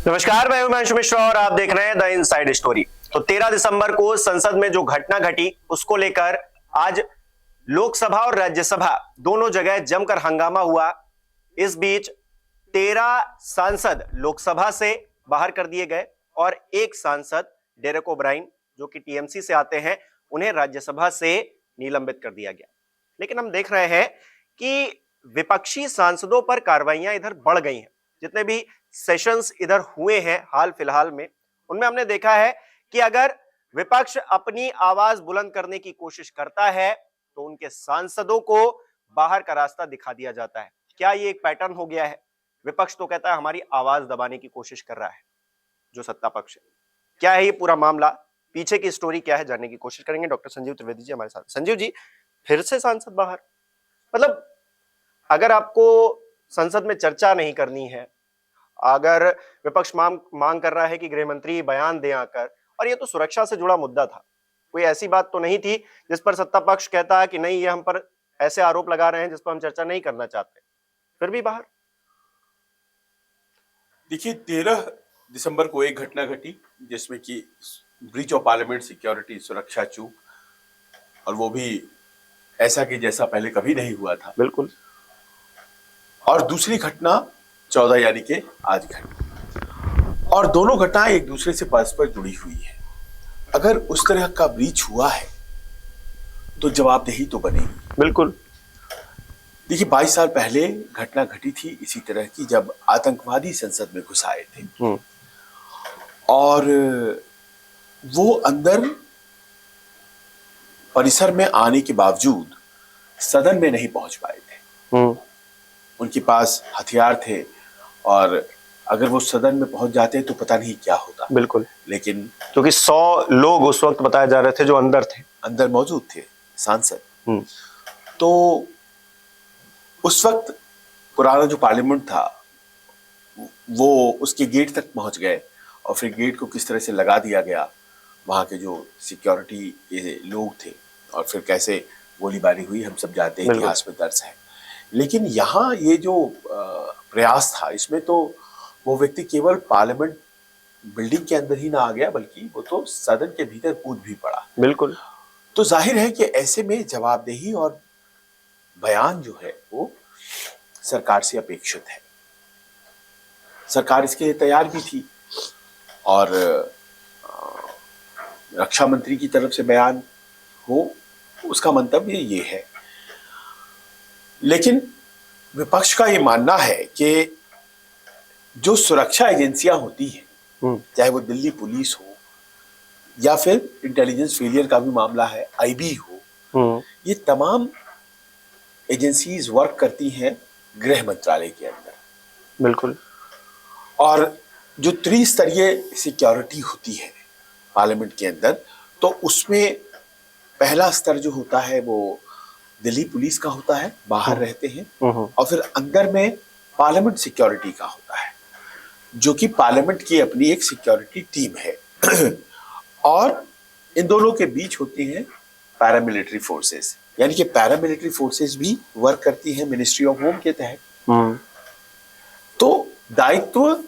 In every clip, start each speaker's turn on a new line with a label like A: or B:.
A: नमस्कार, मैं हिमांशु मिश्रा और आप देख रहे हैं द इनसाइड स्टोरी। तो 13 दिसंबर को संसद में जो घटना घटी उसको लेकर आज लोकसभा और राज्यसभा दोनों जगह जमकर हंगामा हुआ। इस बीच 13 सांसद लोकसभा से बाहर कर दिए गए और एक सांसद डेरेक ओब्रायन जो कि टीएमसी से आते हैं, उन्हें राज्यसभा से निलंबित कर दिया गया। लेकिन हम देख रहे हैं कि विपक्षी सांसदों पर कार्रवाइयां इधर बढ़ गई हैं। जितने भी सेशंस इधर हुए हैं हाल फिलहाल में, उनमें हमने देखा है कि अगर विपक्ष अपनी आवाज बुलंद करने की कोशिश करता है तो उनके सांसदों को बाहर का रास्ता दिखा दिया जाता है। क्या ये एक पैटर्न हो गया है? विपक्ष तो कहता है हमारी आवाज दबाने की कोशिश कर रहा है जो सत्ता पक्ष है। क्या है ये पूरा मामला, पीछे की स्टोरी क्या है, जानने की कोशिश करेंगे। डॉक्टर संजीव त्रिवेदी जी हमारे साथ। संजीव जी, फिर से सांसद बाहर, मतलब अगर आपको संसद में चर्चा नहीं करनी है, अगर विपक्ष मांग कर रहा है कि गृह मंत्री बयान दें आकर, और ये तो सुरक्षा से जुड़ा मुद्दा था, कोई ऐसी बात तो नहीं थी जिस पर सत्ता पक्ष कहता है कि नहीं, ये हम पर ऐसे आरोप लगा रहे हैं जिस पर हम चर्चा नहीं करना चाहते, फिर भी बाहर।
B: देखिए, 13 दिसंबर को एक घटना घटी जिसमें कि ब्रीच ऑफ पार्लियामेंट सिक्योरिटी, सुरक्षा चूक, और वो भी ऐसा कि जैसा पहले कभी नहीं हुआ था।
A: बिल्कुल।
B: और दूसरी घटना 14 यानी कि आज घटी, और दोनों घटनाएं एक दूसरे से परस्पर जुड़ी हुई है। अगर उस तरह का ब्रीच हुआ है तो जवाबदेही तो बनेगी।
A: बिल्कुल।
B: देखिए, 22 साल पहले घटना घटी थी इसी तरह की, जब आतंकवादी संसद में घुस आए थे और वो अंदर परिसर में आने के बावजूद सदन में नहीं पहुंच पाए थे। उनके पास हथियार थे और अगर वो सदन में पहुंच जाते तो पता नहीं क्या होता।
A: बिल्कुल।
B: लेकिन
A: क्योंकि 100 लोग उस वक्त बताए जा रहे थे जो अंदर
B: मौजूद थे, सांसद। तो उस वक्त पुराना जो पार्लियामेंट था वो उसके गेट तक पहुंच गए, और फिर गेट को किस तरह से लगा दिया गया, वहां के जो सिक्योरिटी लोग थे, और फिर कैसे गोलीबारी हुई हम सब जानते हैं, इतिहास में दर्ज है। लेकिन यहाँ ये जो प्रयास था, इसमें तो वो व्यक्ति केवल पार्लियामेंट बिल्डिंग के अंदर ही ना आ गया, बल्कि वो तो सदन के भीतर कूद भी पड़ा।
A: बिल्कुल।
B: तो जाहिर है कि ऐसे में जवाबदेही और बयान जो है वो सरकार से अपेक्षित है। सरकार इसके लिए तैयार भी थी, और रक्षा मंत्री की तरफ से बयान हो, उसका मंतव्य ये है। लेकिन विपक्ष का ये मानना है कि जो सुरक्षा एजेंसियां होती हैं, चाहे वो दिल्ली पुलिस हो या फिर इंटेलिजेंस फेलियर का भी मामला है, आईबी हो, ये तमाम एजेंसीज वर्क करती हैं गृह मंत्रालय के अंदर।
A: बिल्कुल।
B: और जो त्रिस्तरीय सिक्योरिटी होती है पार्लियामेंट के अंदर, तो उसमें पहला स्तर जो होता है वो दिल्ली पुलिस का होता है, बाहर रहते हैं, और फिर अंदर में पार्लियामेंट सिक्योरिटी का होता है, जो कि पार्लियामेंट की अपनी एक सिक्योरिटी टीम है। और इन दोनों के बीच होती हैं पैरामिलिट्री फोर्सेस, यानी कि पैरामिलिट्री फोर्सेस भी वर्क करती हैं मिनिस्ट्री ऑफ होम के तहत। तो दायित्व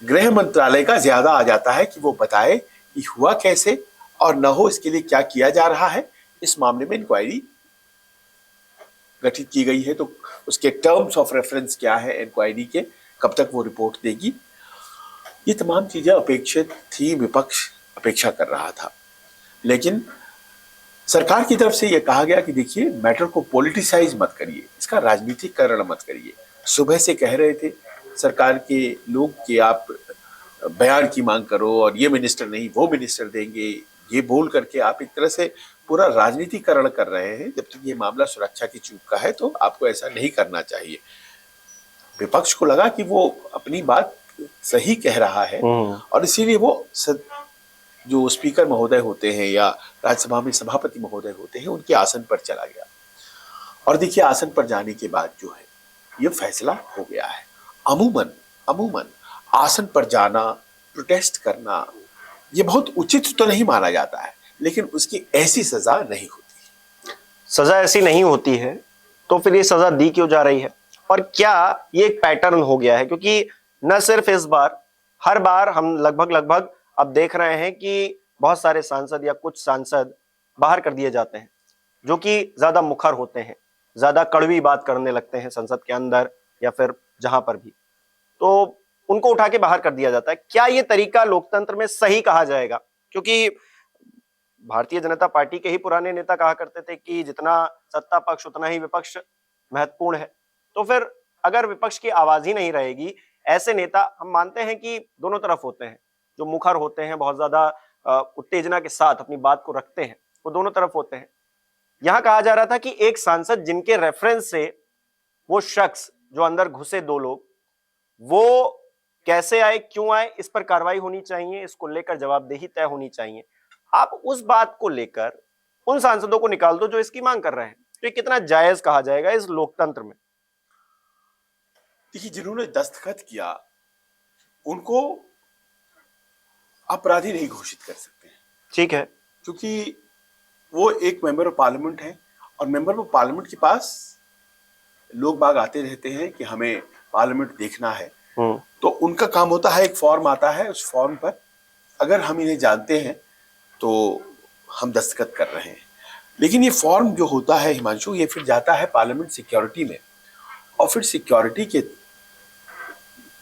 B: गृह मंत्रालय का ज्यादा आ जाता है कि वो बताए कि हुआ कैसे, और न हो इसके लिए क्या किया जा रहा है। इस मामले में इंक्वायरी गठित की गई है, तो उसके टर्म्स ऑफ रेफरेंस क्या है इंक्वायरी के, कब तक वो रिपोर्ट देगी, ये तमाम चीजें अपेक्षित थी, विपक्ष अपेक्षा कर रहा था। लेकिन सरकार की तरफ से यह कहा गया कि देखिए, मैटर को पॉलिटिसाइज मत करिए, इसका राजनीतिकरण मत करिए। सुबह से कह रहे थे सरकार के लोग कि आप बयान की मांग करो और ये मिनिस्टर नहीं वो मिनिस्टर देंगे, ये बोल करके आप एक तरह से पूरा राजनीतिकरण कर रहे हैं। जब तक ये मामला सुरक्षा की चूक का है तो आपको ऐसा नहीं करना चाहिए। विपक्ष को लगा कि वो अपनी बात सही कह रहा है, और इसीलिए वो जो स्पीकर महोदय होते हैं या राज्यसभा में सभापति महोदय होते हैं, उनके आसन पर चला गया। और देखिए, आसन पर जाने के बाद जो है ये फैसला हो गया है। अमूमन आसन पर जाना, प्रोटेस्ट करना, ये बहुत उचित तो नहीं माना जाता है, लेकिन उसकी ऐसी सजा नहीं होती।
A: सजा ऐसी नहीं होती है तो फिर ये सजा दी क्यों जा रही है? और क्या ये एक पैटर्न हो गया है? क्योंकि न सिर्फ इस बार हर बार हम लगभग अब देख रहे हैं कि बहुत सारे सांसद या कुछ सांसद बाहर कर दिए जाते हैं जो कि ज्यादा मुखर होते हैं, ज्यादा कड़वी बात करने लगते हैं संसद के अंदर या फिर जहां पर भी, तो उनको उठा के बाहर कर दिया जाता है। क्या ये तरीका लोकतंत्र में सही कहा जाएगा? क्योंकि भारतीय जनता पार्टी के ही पुराने नेता कहा करते थे कि जितना सत्ता पक्ष उतना ही विपक्ष महत्वपूर्ण है। तो फिर अगर विपक्ष की आवाज ही नहीं रहेगी, ऐसे नेता हम मानते हैं कि दोनों तरफ होते हैं, जो मुखर होते हैं, बहुत ज्यादा उत्तेजना के साथ अपनी बात को रखते हैं, वो दोनों तरफ होते हैं। यहां कहा जा रहा था कि एक सांसद जिनके रेफरेंस से वो शख्स जो अंदर घुसे, दो लोग, वो कैसे आए, क्यों आए, इस पर कार्रवाई होनी चाहिए, इसको लेकर जवाबदेही तय होनी चाहिए। आप उस बात को लेकर उन सांसदों को निकाल दो जो इसकी मांग कर रहे हैं, तो ये कितना जायज कहा जाएगा इस लोकतंत्र में?
B: देखिए, जिन्होंने दस्तखत किया उनको अपराधी नहीं घोषित कर सकते हैं,
A: ठीक है,
B: क्योंकि वो एक मेंबर ऑफ पार्लियामेंट है और मेंबर ऑफ पार्लियामेंट के पास लोग बाग आते रहते हैं कि हमें पार्लियामेंट देखना है। तो उनका काम होता है, एक फॉर्म आता है, उस फॉर्म पर अगर हम इन्हें जानते हैं तो हम दस्तखत कर रहे हैं। लेकिन ये फॉर्म जो होता है हिमांशु, ये फिर जाता है पार्लियामेंट सिक्योरिटी में, और फिर सिक्योरिटी की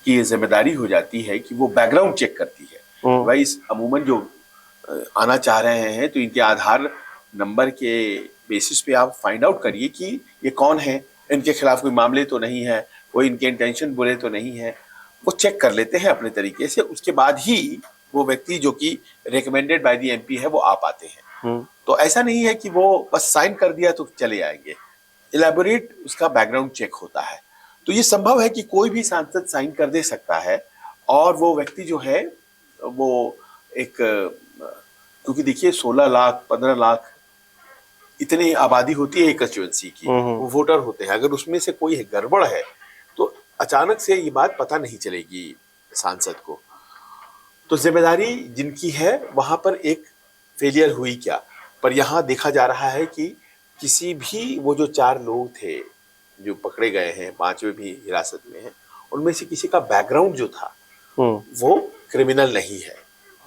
B: ये जिम्मेदारी हो जाती है कि वो बैकग्राउंड चेक करती है। भाई अमूमन जो आना चाह रहे हैं तो इनके आधार नंबर के बेसिस पे आप फाइंड आउट करिए कि ये कौन है, इनके खिलाफ कोई मामले तो नहीं है, कोई इनके इंटेंशन बुरे तो नहीं है, वो चेक कर लेते हैं अपने तरीके से। उसके बाद ही वो व्यक्ति जो कि रिकमेंडेड बाय द एमपी है वो आ पाते हैं। तो ऐसा नहीं है कि वो बस साइन कर दिया तो चले आएंगे, इलेबोरेट उसका बैकग्राउंड चेक होता है। तो ये संभव है कि कोई भी सांसद साइन कर दे सकता है और वो व्यक्ति जो है वो एक, क्योंकि देखिए 16 लाख 15 लाख इतनी आबादी होती है एक कंस्टिट्यूएंसी की, वो वोटर होते हैं। अगर उसमें से कोई गड़बड़ है तो अचानक से ये बात पता नहीं चलेगी सांसद को। तो जिम्मेदारी जिनकी है वहां पर एक फेलियर हुई क्या, पर यहाँ देखा जा रहा है कि किसी भी वो जो 4 लोग थे जो पकड़े गए हैं, 5वें भी हिरासत में हैं, उनमें से किसी का बैकग्राउंड जो था वो क्रिमिनल नहीं है।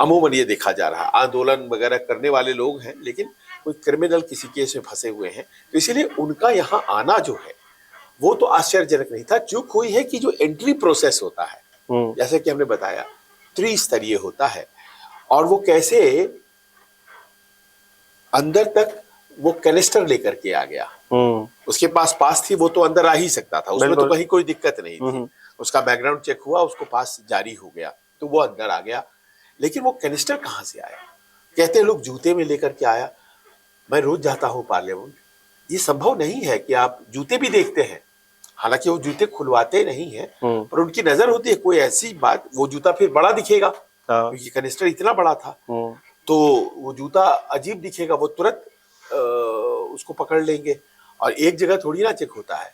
B: अमूमन ये देखा जा रहा, आंदोलन वगैरह करने वाले लोग हैं लेकिन कोई क्रिमिनल किसी केस में फंसे हुए हैं, तो इसीलिए उनका यहाँ आना जो है वो तो आश्चर्यजनक नहीं था। चूक हुई है कि जो एंट्री प्रोसेस होता है, जैसे कि हमने बताया, त्रिस्तरीय होता है, और वो कैसे अंदर तक वो कैनिस्टर लेकर के आ गया। उसके पास थी, वो तो अंदर आ ही सकता था, उसमें तो कहीं कोई दिक्कत नहीं थी। उसका बैकग्राउंड चेक हुआ, उसको पास जारी हो गया, तो वो अंदर आ गया। लेकिन वो कैनिस्टर कहां से आया? कहते हैं लोग जूते में लेकर के आया। मैं रोज जाता हूं पार्लियामेंट, ये संभव नहीं है कि आप जूते भी देखते हैं, हालांकि वो जूते खुलवाते नहीं है, पर उनकी नजर होती है कोई ऐसी बात, वो जूता फिर बड़ा दिखेगा क्योंकि कैनिस्टर इतना बड़ा था, तो वो जूता अजीब दिखेगा, वो तुरंत उसको पकड़ लेंगे। और एक जगह थोड़ी ना चेक होता है,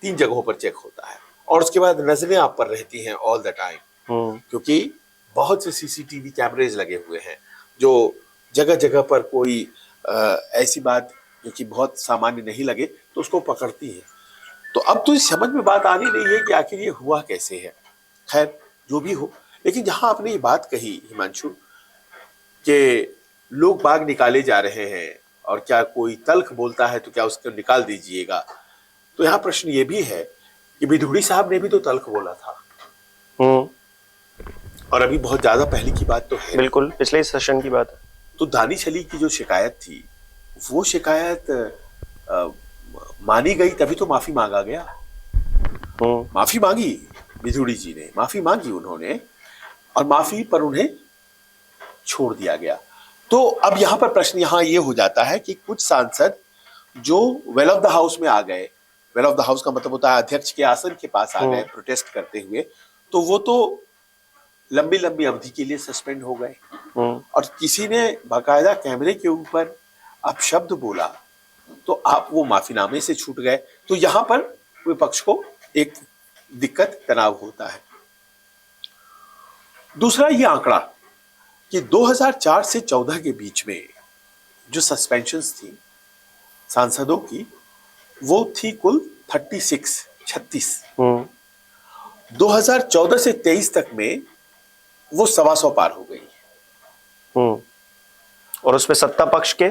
B: 3 जगहों पर चेक होता है, और उसके बाद नजरें आप पर रहती हैं ऑल द टाइम, क्योंकि बहुत से सीसीटीवी कैमरेज लगे हुए हैं जो जगह जगह पर कोई ऐसी बात जो कि बहुत सामान्य नहीं लगे तो उसको पकड़ती है। तो अब तो इस समझ में बात आ नहीं रही है कि आखिर ये हुआ कैसे है। खैर जो भी हो, लेकिन जहां आपने ये बात कही हिमांशु कि लोग बाग निकाले जा रहे हैं और क्या कोई तल्ख बोलता है तो क्या उसको निकाल दीजिएगा, तो यहाँ प्रश्न ये भी है कि बिधुड़ी साहब ने भी तो तल्ख बोला था, और अभी बहुत ज्यादा पहले की बात तो है,
A: बिल्कुल पिछले सेशन की बात है।
B: तो दानिश-अली की जो शिकायत थी वो शिकायत मानी गई, तभी तो माफी मांगा गया। माफी मांगी बिधुड़ी जी ने, माफी मांगी उन्होंने, और माफी पर उन्हें छोड़ दिया गया। तो अब यहाँ पर प्रश्न यहाँ ये हो जाता है कि कुछ सांसद जो वेल ऑफ द हाउस में आ गए, वेल ऑफ द हाउस का मतलब होता है अध्यक्ष के आसन के पास आ गए प्रोटेस्ट करते हुए, तो वो तो लंबी लंबी अवधि के लिए सस्पेंड हो गए। और किसी ने बाकायदा कैमरे के ऊपर आप शब्द बोला तो आप वो माफीनामे से छूट गए। तो यहां पर विपक्ष को एक दिक्कत, तनाव होता है। दूसरा ये आंकड़ा कि 2004 से 14 के बीच में जो सस्पेंशंस थी सांसदों की वो थी कुल 36। 2014 से 23 तक में वो 125 पार हो गई है।
A: और उसमें सत्ता पक्ष के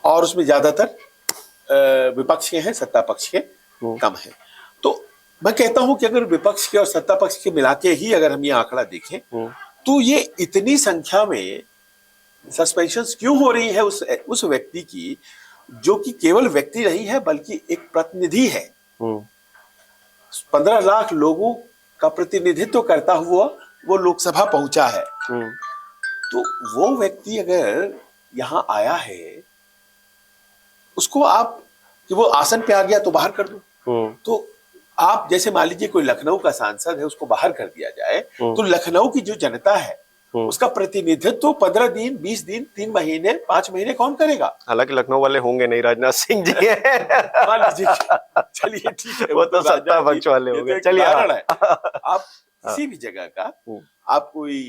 B: और उसमें ज्यादातर विपक्ष के हैं, सत्ता पक्ष के कम है। तो मैं कहता हूं कि अगर विपक्ष के और सत्ता पक्ष के मिला के ही अगर हम ये आंकड़ा देखें तो ये इतनी संख्या में सस्पेंशंस क्यों हो रही है उस व्यक्ति की, जो कि केवल व्यक्ति नहीं है बल्कि एक प्रतिनिधि है। 15 लाख लोगों का प्रतिनिधित्व करता हुआ वो लोकसभा पहुंचा है। तो वो व्यक्ति अगर यहां आया है, उसको आप कि वो आसन पे आ गया तो बाहर कर दो। तो आप जैसे मान लीजिए कोई लखनऊ का सांसद है, उसको बाहर कर दिया जाए, तो लखनऊ की जो जनता है उसका प्रतिनिधित्व 15 दिन, 20 दिन, 3 महीने, 5 महीने कौन करेगा?
A: हालांकि लखनऊ वाले होंगे नहीं, राजनाथ सिंह जी है।
B: मान लीजिए, चलिए ठीक है,
A: वो तो सत्ता पक्ष वाले होंगे। चलिए,
B: आप किसी भी जगह का, आप कोई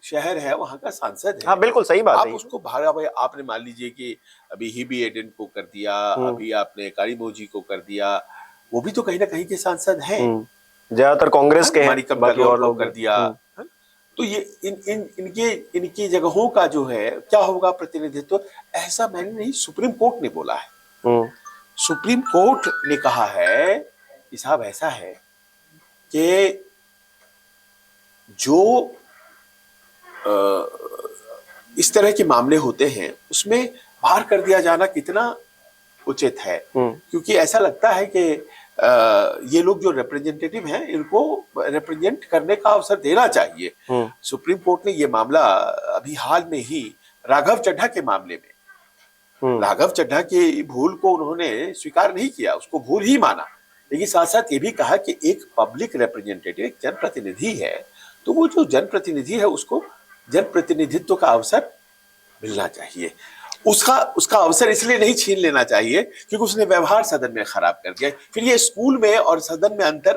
B: शहर है वहां का सांसद है,
A: हाँ बिल्कुल सही बात
B: आप
A: है।
B: उसको बाहर, आपने मान लीजिए कि अभी हिबी एडेन को कर दिया, अभी आपने कारीमोजी को कर दिया, वो भी तो कहीं ना कहीं के सांसद हैं।
A: ज्यादातर कांग्रेस के हैं,
B: बाकी और लोग कर दिया। तो ये इनकी जगहों का जो है क्या होगा प्रतिनिधित्व? ऐसा मैंने नहीं, सुप्रीम कोर्ट ने बोला है। सुप्रीम कोर्ट ने कहा है कि साहब ऐसा है कि जो इस तरह के मामले होते हैं उसमें बाहर कर दिया जाना कितना उचित है, क्योंकि ऐसा लगता है कि ये लोग जो रिप्रेजेंटेटिव हैं इनको रिप्रेजेंट करने का अवसर देना चाहिए। सुप्रीम कोर्ट ने ये मामला अभी हाल में ही राघव चड्ढा के मामले में, राघव चड्ढा की भूल को उन्होंने स्वीकार नहीं किया, उसको भूल ही माना, लेकिन साथ साथ ये भी कहा कि एक पब्लिक रिप्रेजेंटेटिव, एक जनप्रतिनिधि है, तो वो जो जनप्रतिनिधि है उसको जनप्रतिनिधित्व का अवसर मिलना चाहिए। उसका अवसर इसलिए नहीं छीन लेना चाहिए क्योंकि उसने व्यवहार सदन में खराब कर दिया। फिर ये स्कूल में और सदन में अंतर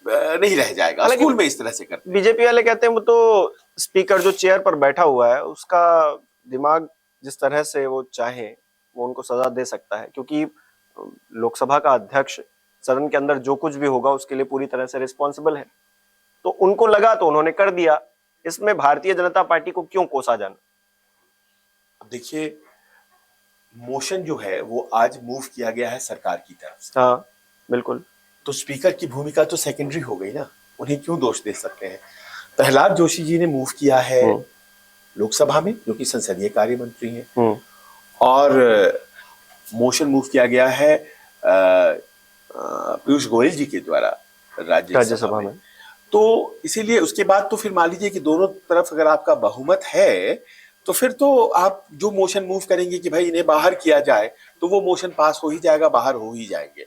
B: नहीं रह जाएगा, स्कूल में इस तरह से करते।
A: बीजेपी वाले कहते हैं वो तो स्पीकर जो चेयर पर बैठा हुआ है उसका दिमाग जिस तरह से वो चाहे वो उनको सजा दे सकता है, क्योंकि लोकसभा का अध्यक्ष सदन के अंदर जो कुछ भी होगा उसके लिए पूरी तरह से रिस्पॉन्सिबल है। तो उनको लगा तो उन्होंने कर दिया। इसमें भारतीय जनता पार्टी को क्यों कोसा जाना?
B: देखिए, मोशन जो है वो आज मूव किया गया है सरकार की तरफ से।
A: हाँ बिल्कुल।
B: तो स्पीकर की भूमिका तो सेकेंडरी हो गई ना, उन्हें क्यों दोष दे सकते हैं? प्रहलाद जोशी जी ने मूव किया है लोकसभा में, जो कि संसदीय कार्य मंत्री हैं, और मोशन मूव किया गया है पीयूष गोयल जी के द्वारा राज्यसभा में। तो इसीलिए उसके बाद तो फिर मान लीजिए कि दोनों तरफ अगर आपका बहुमत है तो फिर तो आप जो मोशन मूव करेंगे कि भाई इन्हें बाहर किया जाए, तो वो मोशन पास हो ही जाएगा, बाहर हो ही जाएंगे।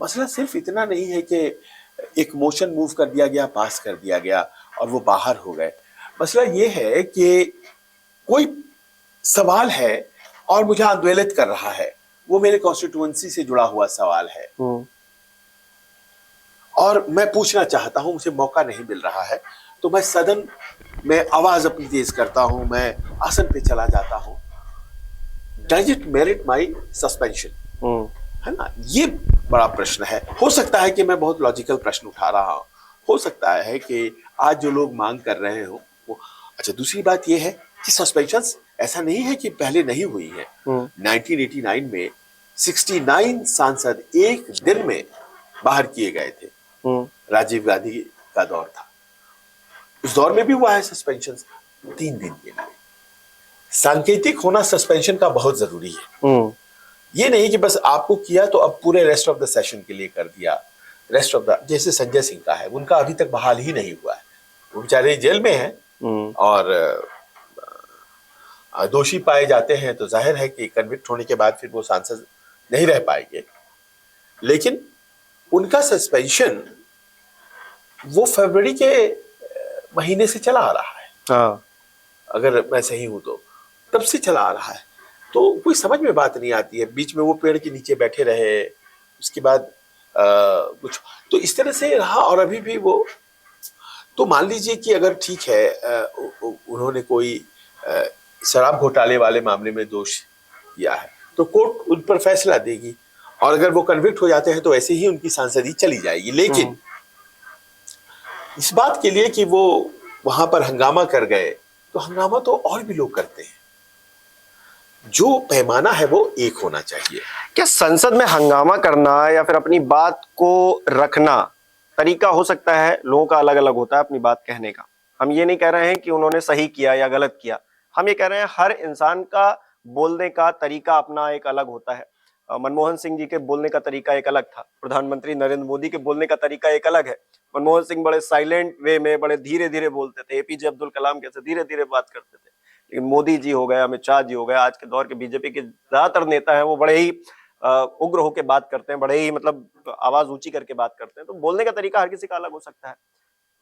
B: मसला सिर्फ इतना नहीं है कि एक मोशन मूव कर दिया गया, पास कर दिया गया और वो बाहर हो गए। मसला ये है कि कोई सवाल है और मुझे आंदोलित कर रहा है, वो मेरे कॉन्स्टिट्यूएंसी से जुड़ा हुआ सवाल है और मैं पूछना चाहता हूं, मुझे मौका नहीं मिल रहा है, तो मैं सदन में आवाज अपनी तेज करता हूं, मैं आसन पे चला जाता हूं। Does it merit my suspension? है ना, ये बड़ा प्रश्न है। हो सकता है कि मैं बहुत लॉजिकल प्रश्न उठा रहा हूं, हो सकता है कि आज जो लोग मांग कर रहे हो वो अच्छा। दूसरी बात ये है कि सस्पेंशन ऐसा नहीं है कि पहले नहीं हुई है। 1989 में 69 सांसद एक दिन में बाहर किए गए थे। राजीव गांधी का दौर था, उस दौर में भी हुआ है सस्पेंशन 3 दिन के लिए। सांकेतिक होना सस्पेंशन का बहुत जरूरी है। ये नहीं कि बस आपको किया तो अब पूरे रेस्ट ऑफ द सेशन के लिए कर दिया। रेस्ट ऑफ द, जैसे संजय सिंह का है, उनका अभी तक बहाल ही नहीं हुआ है, वो बेचारे जेल में हैं और दोषी पाए जाते हैं तो जाहिर है कि कन्विक्ट होने के बाद फिर वो सांसद नहीं रह पाएंगे। लेकिन उनका सस्पेंशन वो फरवरी के महीने से चला आ रहा है।
A: हाँ।
B: अगर मैं सही हूं तो तब से चला आ रहा है। तो कोई समझ में बात नहीं आती है। बीच में वो पेड़ के नीचे बैठे रहे, उसके बाद कुछ तो इस तरह से रहा और अभी भी वो। तो मान लीजिए कि अगर ठीक है उन्होंने कोई शराब घोटाले वाले मामले में दोष किया है तो कोर्ट उन पर फैसला देगी और अगर वो कन्विक्ट हो जाते हैं तो ऐसे ही उनकी सांसदी चली जाएगी। लेकिन इस बात के लिए कि वो वहां पर हंगामा कर गए, तो हंगामा तो और भी लोग करते हैं। जो पैमाना है वो एक होना चाहिए।
A: क्या संसद में हंगामा करना या फिर अपनी बात को रखना तरीका हो सकता है? लोगों का अलग अलग होता है अपनी बात कहने का। हम ये नहीं कह रहे हैं कि उन्होंने सही किया या गलत किया, हम ये कह रहे हैं हर इंसान का बोलने का तरीका अपना एक अलग होता है। मनमोहन सिंह जी के बोलने का तरीका एक अलग था, प्रधानमंत्री नरेंद्र मोदी के बोलने का तरीका एक अलग है। मनमोहन सिंह बड़े साइलेंट वे में बड़े धीरे धीरे बोलते थे, एपीजे अब्दुल कलाम कैसे धीरे धीरे बात करते थे। लेकिन मोदी जी हो गए, अमित शाह जी हो गए, आज के दौर के बीजेपी के ज्यादातर नेता हैं, वो बड़े ही उग्र होकर बात करते हैं, बड़े ही मतलब आवाज ऊंची करके बात करते हैं। तो बोलने का तरीका हर किसी का अलग हो सकता है।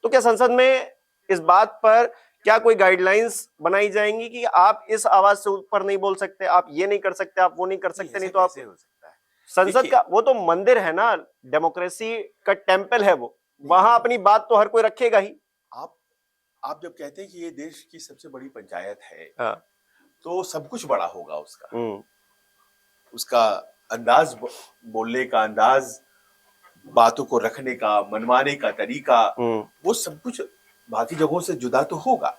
A: तो क्या संसद में इस बात पर क्या कोई गाइडलाइंस बनाई जाएंगी कि आप इस आवाज से ऊपर नहीं बोल सकते, आप ये नहीं कर सकते, आप वो नहीं कर सकते? नहीं तो आप
B: हो सकता है
A: संसद का वो तो मंदिर है ना, डेमोक्रेसी का टेम्पल है वो, वहां अपनी बात तो हर कोई रखेगा ही।
B: आप आप जब कहते हैं कि ये देश की सबसे बड़ी पंचायत है,
A: हाँ।
B: तो सब कुछ बड़ा होगा उसका अंदाज, बोलने का अंदाज, बातों को रखने का, मनवाने का तरीका, वो सब कुछ बाकी जगहों से जुदा तो होगा।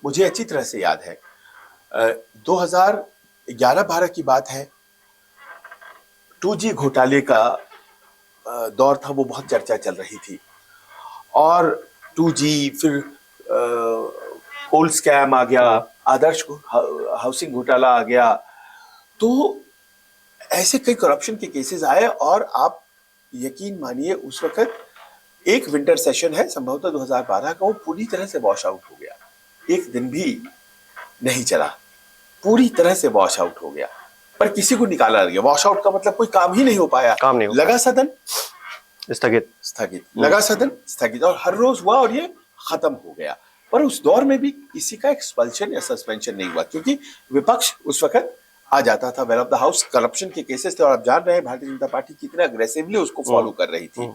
B: मुझे अच्छी तरह से याद है 2011-12 की बात है, 2G घोटाले का दौर था, वो बहुत चर्चा चल रही थी। और 2G, फिर कोल स्कैम आ गया, आदर्श हाउसिंग घोटाला आ गया, तो ऐसे कई करप्शन के केसेस आए। और आप यकीन मानिए उस वक्त एक विंटर सेशन है संभवतः 2012 का, वो पूरी तरह से वॉश आउट हो गया, एक दिन भी नहीं चला, पूरी तरह से वॉश आउट हो गया, पर किसी को निकाला नहीं गया। वॉश आउट का मतलब कोई काम ही नहीं हो पाया,
A: काम नहीं हो
B: लगा सदन
A: स्थगित,
B: लगा सदन स्थगित, और हर रोज हुआ और ये खत्म हो गया। पर उस दौर में भी किसी का एक्सपल्शन या सस्पेंशन नहीं हुआ, क्योंकि विपक्ष उस वक्त आ जाता था, well of the house corruption के केसेस थे, और आप जान रहे हैं भारतीय जनता पार्टी कितना अग्रेसिवली उसको फॉलो कर रही थी।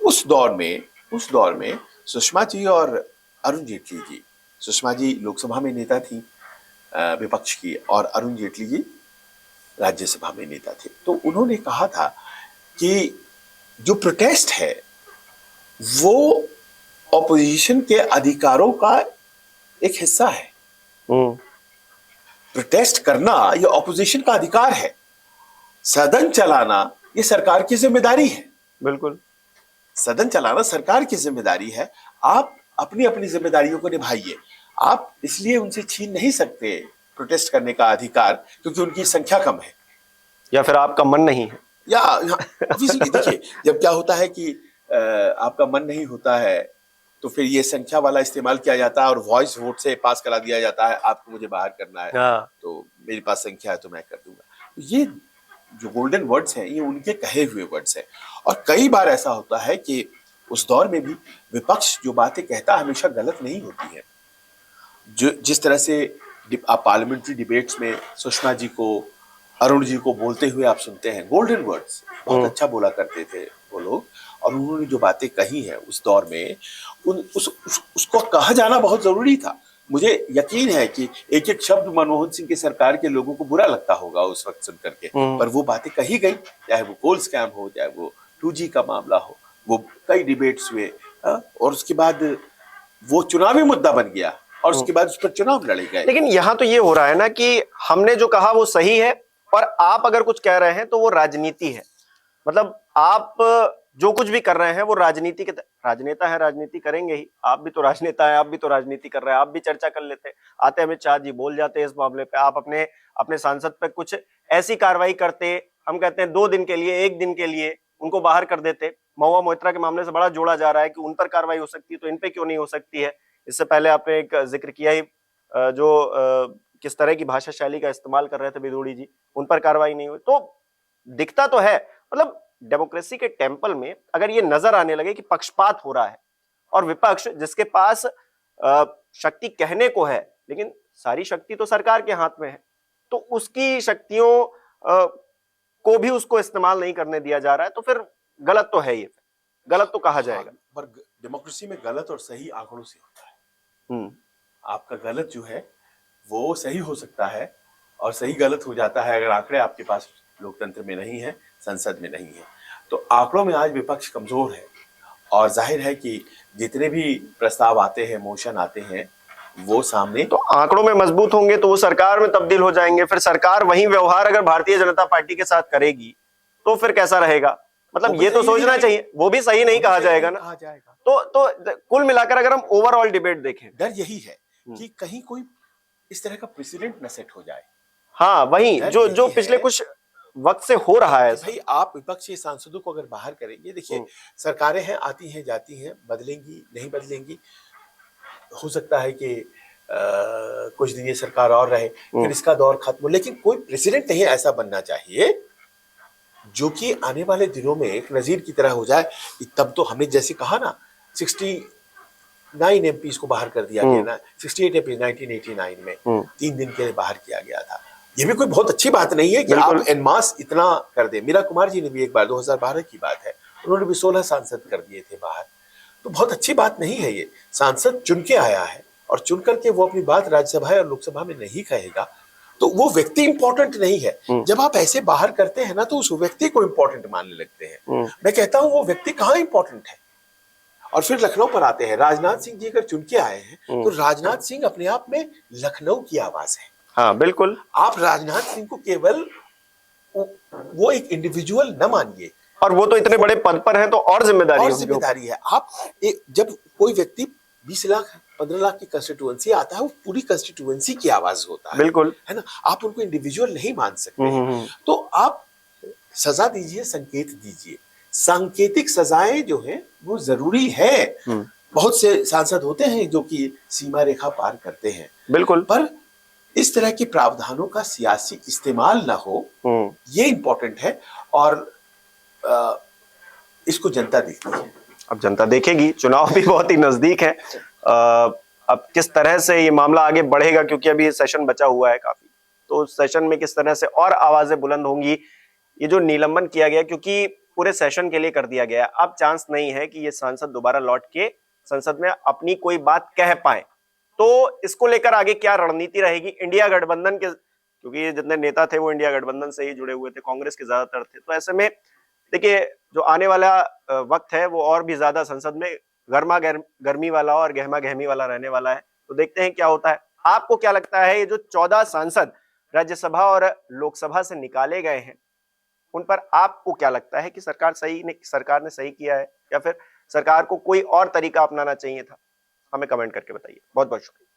B: उस दौर में सुषमा जी और अरुण जेटली जी, सुषमा जी लोकसभा में नेता थी विपक्ष की, और अरुण जेटली जी राज्यसभा में नेता थे। तो उन्होंने कहा था कि जो प्रोटेस्ट है वो ऑपोजिशन के अधिकारों का एक हिस्सा है। प्रोटेस्ट करना ये ऑपोजिशन का अधिकार है, सदन चलाना ये सरकार की जिम्मेदारी है।
A: बिल्कुल,
B: सदन चलाना सरकार की जिम्मेदारी है। आप अपनी अपनी जिम्मेदारियों को निभाइए, आप इसलिए उनसे छीन नहीं सकते प्रोटेस्ट करने का अधिकार क्योंकि उनकी संख्या कम है,
A: या फिर आपका मन नहीं है,
B: या ऑब्वियसली देखिए, जब क्या होता है कि आपका मन नहीं होता है तो फिर ये संख्या वाला इस्तेमाल किया जाता है और वॉइस वोट से पास करा दिया जाता है, आपको मुझे बाहर करना है तो मेरे पास संख्या है तो मैं कर दूंगा। ये जो गोल्डन वर्ड्स हैं ये उनके कहे हुए वर्ड्स हैं। और कई बार ऐसा होता है कि उस दौर में भी विपक्ष जो बातें कहता हमेशा गलत नहीं होती है। जो जिस तरह से आप पार्लियामेंट्री डिबेट्स में सुषमा जी को, अरुण जी को बोलते हुए आप सुनते हैं, गोल्डन वर्ड्स, बहुत अच्छा बोला करते थे वो लोग। और उन्होंने जो बातें कही हैं उस दौर में, उसको कहा जाना बहुत जरूरी था। मुझे यकीन है कि एक एक शब्द मनमोहन सिंह की सरकार के लोगों को बुरा लगता होगा उस वक्त सुन करके, पर वो बातें कही गई, चाहे वो कोल स्कैम हो, चाहे वो 2G का मामला हो, वो कई डिबेट्स हुए, और उसके बाद वो चुनावी मुद्दा बन गया और उसके बाद उस पर चुनाव लड़े गए।
A: लेकिन यहाँ तो ये हो रहा है ना कि हमने जो कहा वो सही है, और आप अगर कुछ कह रहे हैं तो वो राजनीति है। मतलब आप जो कुछ भी कर रहे हैं वो राजनीति के, राजनेता है, राजनीति करेंगे ही। आप भी तो राजनेता है, आप भी तो राजनीति कर रहे हैं, आप भी चर्चा कर लेते हैं, आते अमित शाह जी बोल जाते हैं इस मामले पे, आप अपने सांसद पे कुछ ऐसी कार्रवाई करते, हम कहते हैं 2 दिन के लिए, 1 दिन के लिए उनको बाहर कर देते। महुआ मोइत्रा के मामले से बड़ा जोड़ा जा रहा है कि उन पर कार्रवाई हो सकती है तो इन पे क्यों नहीं हो सकती है। इससे पहले आपने एक जिक्र किया ही जो किस तरह की भाषा शैली का इस्तेमाल कर रहे थे बिदुड़ी जी, उन पर कार्रवाई नहीं हुई। तो दिखता तो है, मतलब डेमोक्रेसी के टेम्पल में अगर ये नजर आने लगे कि पक्षपात हो रहा है और विपक्ष जिसके पास शक्ति कहने को है, लेकिन सारी शक्ति तो सरकार के हाथ में है, तो उसकी शक्तियों को भी उसको इस्तेमाल नहीं करने दिया जा रहा है, तो फिर गलत तो है, ये गलत तो कहा जाएगा।
B: पर डेमोक्रेसी में गलत और सही आंकड़ों से होता है। आपका गलत जो है वो सही हो सकता है और सही गलत हो जाता है अगर आंकड़े आपके पास लोकतंत्र में नहीं है, संसद में नहीं है। तो आंकड़ों में आज विपक्ष कमजोर है और जाहिर है कि जितने भी प्रस्ताव आते हैं, मोशन आते हैं, वो सामने
A: तो आंकड़ों में मजबूत होंगे तो वो सरकार में तब्दील हो जाएंगे, फिर सरकार वही व्यवहार अगर भारतीय जनता पार्टी के साथ करेगी तो फिर कैसा रहेगा? मतलब ये तो सोचना चाहिए, वो भी सही नहीं कहा जाएगा ना।
B: कहा जाएगा।
A: तो कुल मिलाकर अगर हम ओवरऑल डिबेट देखें,
B: डर यही है कि कहीं कोई इस तरह का प्रेसिडेंट न सेट हो जाए।
A: हाँ वही जो पिछले कुछ वक्त से हो रहा है।
B: भाई आप विपक्षी सांसदों को अगर बाहर करेंगे, देखिए सरकारें हैं, आती हैं जाती हैं, बदलेंगी नहीं बदलेंगी, हो सकता है कि कुछ दिन ये सरकार और रहे, फिर इसका दौर खत्म हो, लेकिन कोई प्रेसिडेंट नहीं ऐसा बनना चाहिए जो कि आने वाले दिनों में एक नजीर की तरह हो जाए। तब तो हमने जैसे कहा ना, 69 एमपीज को बाहर कर दिया गया ना, 68 एमपी 1989 में 3 दिन के लिए बाहर किया गया था। ये भी कोई बहुत अच्छी बात नहीं है कि आप एन मास इतना कर दे। मीरा कुमार जी ने भी एक बार 2012 की बात है, उन्होंने भी 16 सांसद कर दिए थे बाहर। तो बहुत अच्छी बात नहीं है ये। सांसद चुन के आया है और चुन करके वो अपनी बात राज्यसभा और लोकसभा में नहीं कहेगा तो वो व्यक्ति इंपॉर्टेंट नहीं है। जब आप ऐसे बाहर करते हैं ना तो उस व्यक्ति को इंपॉर्टेंट मानने लगते हैं। मैं कहता हूं वो व्यक्ति कहाँ इंपॉर्टेंट है। और फिर लखनऊ पर आते हैं, राजनाथ सिंह जी अगर चुन के आए हैं तो राजनाथ सिंह अपने आप में लखनऊ की आवाज है।
A: हाँ बिल्कुल।
B: आप राजनाथ सिंह को केवल वो एक इंडिविजुअल न मानिए,
A: और वो तो इतने बड़े पद पर हैं तो और जिम्मेदारी
B: है। आप जब कोई व्यक्ति 20 लाख 15 लाख की कंस्टिट्यूएंसी आता है, वो पूरी कंस्टिट्यूएंसी की आवाज होता है,
A: बिल्कुल,
B: है ना। आप उनको इंडिविजुअल नहीं मान सकते। तो आप सजा दीजिए, संकेत दीजिए। सांकेतिक सजाएं जो है वो जरूरी है। बहुत से सांसद होते हैं जो कि सीमा रेखा पार करते हैं,
A: बिल्कुल,
B: पर इस तरह के प्रावधानों का सियासी इस्तेमाल ना हो, ये इंपॉर्टेंट है। और इसको जनता देखती है।
A: अब जनता देखेगी, चुनाव भी बहुत ही नजदीक है। अब किस तरह से ये मामला आगे बढ़ेगा, क्योंकि अभी सेशन बचा हुआ है काफी, तो सेशन में किस तरह से और आवाजें बुलंद होंगी। ये जो निलंबन किया गया, क्योंकि पूरे सेशन के लिए कर दिया गया, अब चांस नहीं है कि ये सांसद दोबारा लौट के संसद में अपनी कोई बात कह पाए। तो इसको लेकर आगे क्या रणनीति रहेगी इंडिया गठबंधन के, क्योंकि ये जितने नेता थे वो इंडिया गठबंधन से ही जुड़े हुए थे, कांग्रेस के ज्यादातर थे। तो ऐसे में देखिए जो आने वाला वक्त है वो और भी ज्यादा संसद में गर्मी वाला और गहमा गहमी वाला रहने वाला है। तो देखते हैं क्या होता है। आपको क्या लगता है ये जो 14 सांसद राज्यसभा और लोकसभा से निकाले गए हैं, उन पर आपको क्या लगता है कि सरकार ने सही किया है या फिर सरकार को कोई और तरीका अपनाना चाहिए था? हमें कमेंट करके बताइए। बहुत बहुत शुक्रिया।